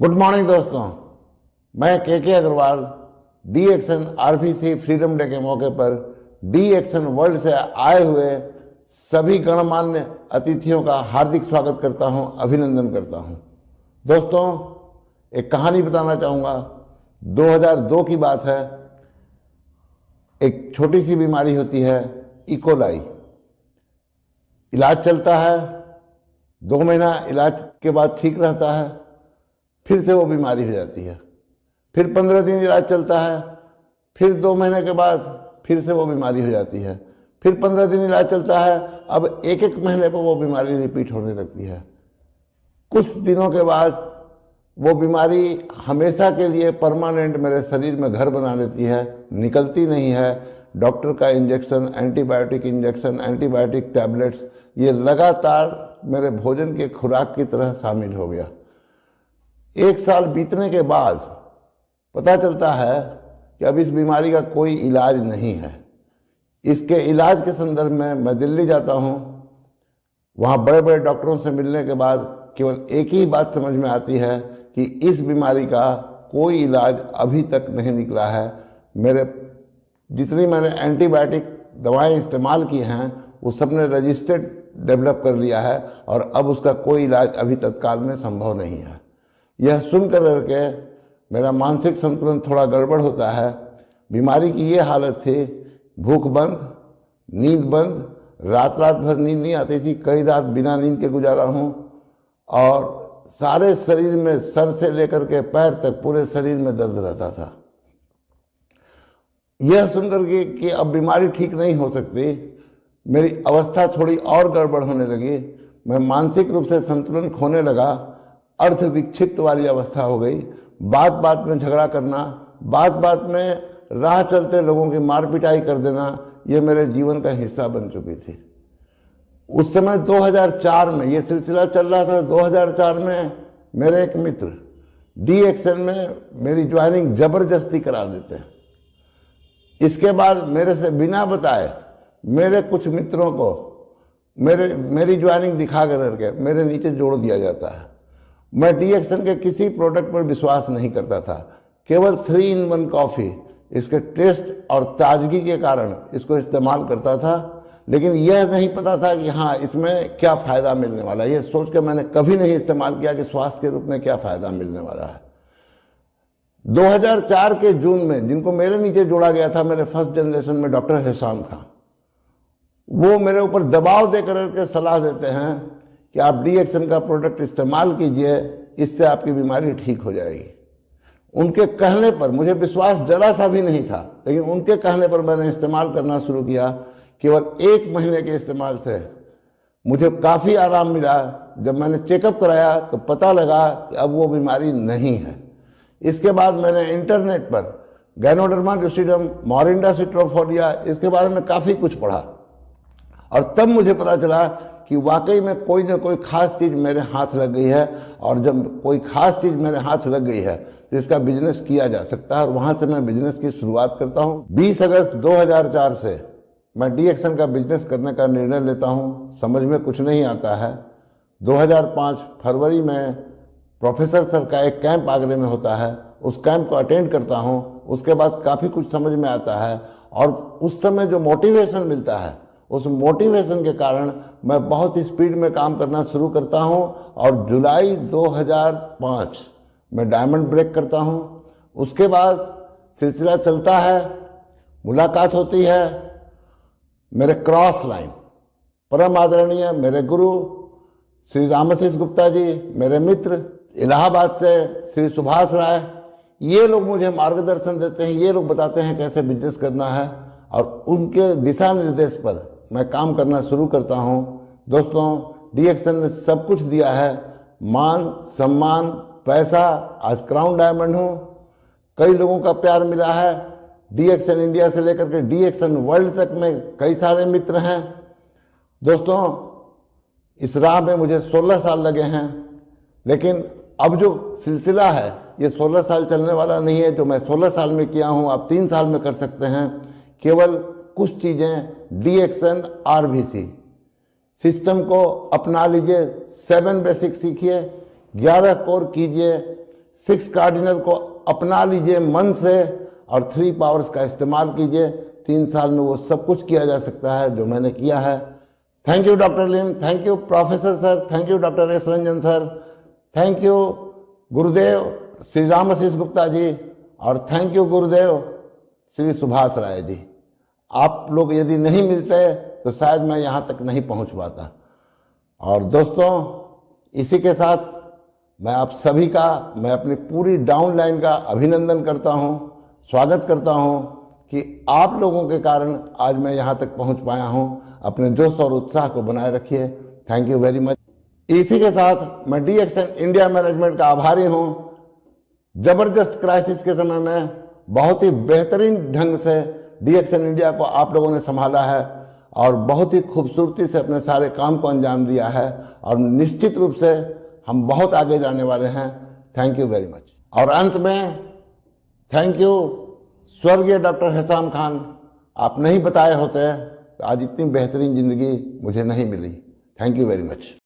Good morning दोस्तों, मैं K Agarwal D action RBC freedom day के मौके पर डी एक्शन वर्ल्ड से आए हुए सभी गणमान्य अतिथियों का हार्दिक स्वागत करता हूं, अभिनंदन करता हूं। दोस्तों, एक कहानी बताना चाहूँगा। 2002 की बात है। एक छोटी सी बीमारी होती है इकोलाई। इलाज चलता है, 2 महीना इलाज के बाद ठीक रहता है, फिर से वो बीमारी हो जाती है। फिर 15 दिन इलाज चलता है, फिर 2 महीने के बाद फिर से वो बीमारी हो जाती है। फिर 15 दिन इलाज चलता है। अब एक महीने पर वो बीमारी रिपीट होने लगती है। कुछ दिनों के बाद वो बीमारी हमेशा के लिए परमानेंट मेरे शरीर में घर बना लेती है, निकलती नहीं है। डॉक्टर का injection, antibiotic injection, antibiotic tablets, ये लगातार मेरे भोजन के खुराक की तरह शामिल हो गया। 1 साल बीतने के बाद पता चलता है कि अब इस बीमारी का कोई इलाज नहीं है। इसके इलाज के संदर्भ में मैं दिल्ली जाता हूँ। वहाँ बड़े बड़े डॉक्टरों से मिलने के बाद केवल एक ही बात समझ में आती है कि इस बीमारी का कोई इलाज अभी तक नहीं निकला है। जितनी मैंने एंटीबायोटिक दवाएं इस्तेमाल की हैं वो सब ने रजिस्टर्ड डेवलप कर लिया है और अब उसका कोई इलाज अभी तत्काल में संभव नहीं है। यह सुनकर करके मेरा मानसिक संतुलन थोड़ा गड़बड़ होता है। बीमारी की ये हालत थी, भूख बंद, नींद बंद, रात भर नींद नहीं आती थी। कई रात बिना नींद के गुजारा हूँ और सारे शरीर में, सर से लेकर के पैर तक पूरे शरीर में दर्द रहता था। यह सुनकर के कि अब बीमारी ठीक नहीं हो सकती, मेरी अवस्था थोड़ी और गड़बड़ होने लगी। मैं मानसिक रूप से संतुलन खोने लगा, अर्ध विक्षिप्त वाली अवस्था हो गई। बात बात में झगड़ा करना, बात बात में राह चलते लोगों की मार पिटाई कर देना, ये मेरे जीवन का हिस्सा बन चुकी थी। उस समय 2004 में ये सिलसिला चल रहा था। 2004 में मेरे एक मित्र डी एक्शन में मेरी ज्वाइनिंग जबरदस्ती करा देते हैं। इसके बाद मेरे से बिना बताए मेरे कुछ मित्रों को मेरी ज्वाइनिंग दिखा करके मेरे नीचे जोड़ दिया जाता है। मैं डी एक्शन के किसी प्रोडक्ट पर विश्वास नहीं करता था। केवल 3-in-1 कॉफ़ी, इसके टेस्ट और ताजगी के कारण इसको इस्तेमाल करता था, लेकिन यह नहीं पता था कि हाँ, इसमें क्या फ़ायदा मिलने वाला है। ये सोच के मैंने कभी नहीं इस्तेमाल किया कि स्वास्थ्य के रूप में क्या फ़ायदा मिलने वाला है। 2004 के जून में जिनको मेरे नीचे जोड़ा गया था, मेरे फर्स्ट जनरेशन में डॉक्टर हिशाम खां, वो मेरे ऊपर दबाव दे करके सलाह देते हैं कि आप डी एक्शन का प्रोडक्ट इस्तेमाल कीजिए, इससे आपकी बीमारी ठीक हो जाएगी। उनके कहने पर मुझे विश्वास जरा सा भी नहीं था, लेकिन उनके कहने पर मैंने इस्तेमाल करना शुरू किया। केवल 1 महीने के इस्तेमाल से मुझे काफ़ी आराम मिला। जब मैंने चेकअप कराया तो पता लगा कि अब वो बीमारी नहीं है। इसके बाद मैंने इंटरनेट पर गैनोडर्मा लूसिडम, मोरिंडा सिट्रोफोलिया, इसके बारे में काफ़ी कुछ पढ़ा और तब मुझे पता चला कि वाकई में कोई ना कोई ख़ास चीज़ मेरे हाथ लग गई है। और जब कोई ख़ास चीज़ मेरे हाथ लग गई है तो इसका बिजनेस किया जा सकता है और वहाँ से मैं बिजनेस की शुरुआत करता हूँ। 20 अगस्त 2004 से मैं डी एक्शन का बिजनेस करने का निर्णय लेता हूँ। समझ में कुछ नहीं आता है। 2005 फरवरी में प्रोफेसर सर का एक कैंप आगरे में होता है, उस कैंप को अटेंड करता हूँ। उसके बाद काफ़ी कुछ समझ में आता है और उस समय जो मोटिवेशन मिलता है, उस मोटिवेशन के कारण मैं बहुत स्पीड में काम करना शुरू करता हूं और जुलाई 2005 में डायमंड ब्रेक करता हूं। उसके बाद सिलसिला चलता है, मुलाकात होती है मेरे क्रॉस लाइन परम आदरणीय मेरे गुरु श्री रामाशीष गुप्ता जी, मेरे मित्र इलाहाबाद से श्री सुभाष राय, ये लोग मुझे मार्गदर्शन देते हैं। ये लोग बताते हैं कैसे बिजनेस करना है और उनके दिशा निर्देश पर मैं काम करना शुरू करता हूं। दोस्तों, डी एक्शन ने सब कुछ दिया है, मान सम्मान, पैसा। आज क्राउन डायमंड हूं। कई लोगों का प्यार मिला है। डी एक्शन इंडिया से लेकर के डी एक्शन वर्ल्ड तक में कई सारे मित्र हैं। दोस्तों, इस राह में मुझे 16 साल लगे हैं, लेकिन अब जो सिलसिला है ये 16 साल चलने वाला नहीं है। जो मैं 16 साल में किया हूँ आप 3 साल में कर सकते हैं। केवल कुछ चीज़ें डी एक्शन आरबीसी सिस्टम को अपना लीजिए, 7 बेसिक सीखिए, 11 कोर कीजिए, 6 कार्डिनल को अपना लीजिए मन से और 3 पावर्स का इस्तेमाल कीजिए। 3 साल में वो सब कुछ किया जा सकता है जो मैंने किया है। Thank you doctor Lin, thank you professor sir, thank you doctor S Ranjan sir, thank you Gurudev Shri Ramashish Gupta ji, और थैंक यू गुरुदेव श्री सुभाष राय जी। आप लोग यदि नहीं मिलते तो शायद मैं यहाँ तक नहीं पहुँच पाता। और दोस्तों, इसी के साथ मैं आप सभी का, मैं अपनी पूरी डाउनलाइन का अभिनंदन करता हूँ, स्वागत करता हूँ कि आप लोगों के कारण आज मैं यहाँ तक पहुँच पाया हूँ। अपने जोश और उत्साह को बनाए रखिए। Thank you very much. इसी के साथ मैं DXN इंडिया मैनेजमेंट का आभारी हूँ। जबरदस्त क्राइसिस के समय में बहुत ही बेहतरीन ढंग से DXN इंडिया को आप लोगों ने संभाला है और बहुत ही खूबसूरती से अपने सारे काम को अंजाम दिया है, और निश्चित रूप से हम बहुत आगे जाने वाले हैं। Thank you very much. और अंत में थैंक यू स्वर्गीय डॉक्टर हिसाम खान। आप नहीं बताए होते तो आज इतनी बेहतरीन जिंदगी मुझे नहीं मिली। Thank you very much.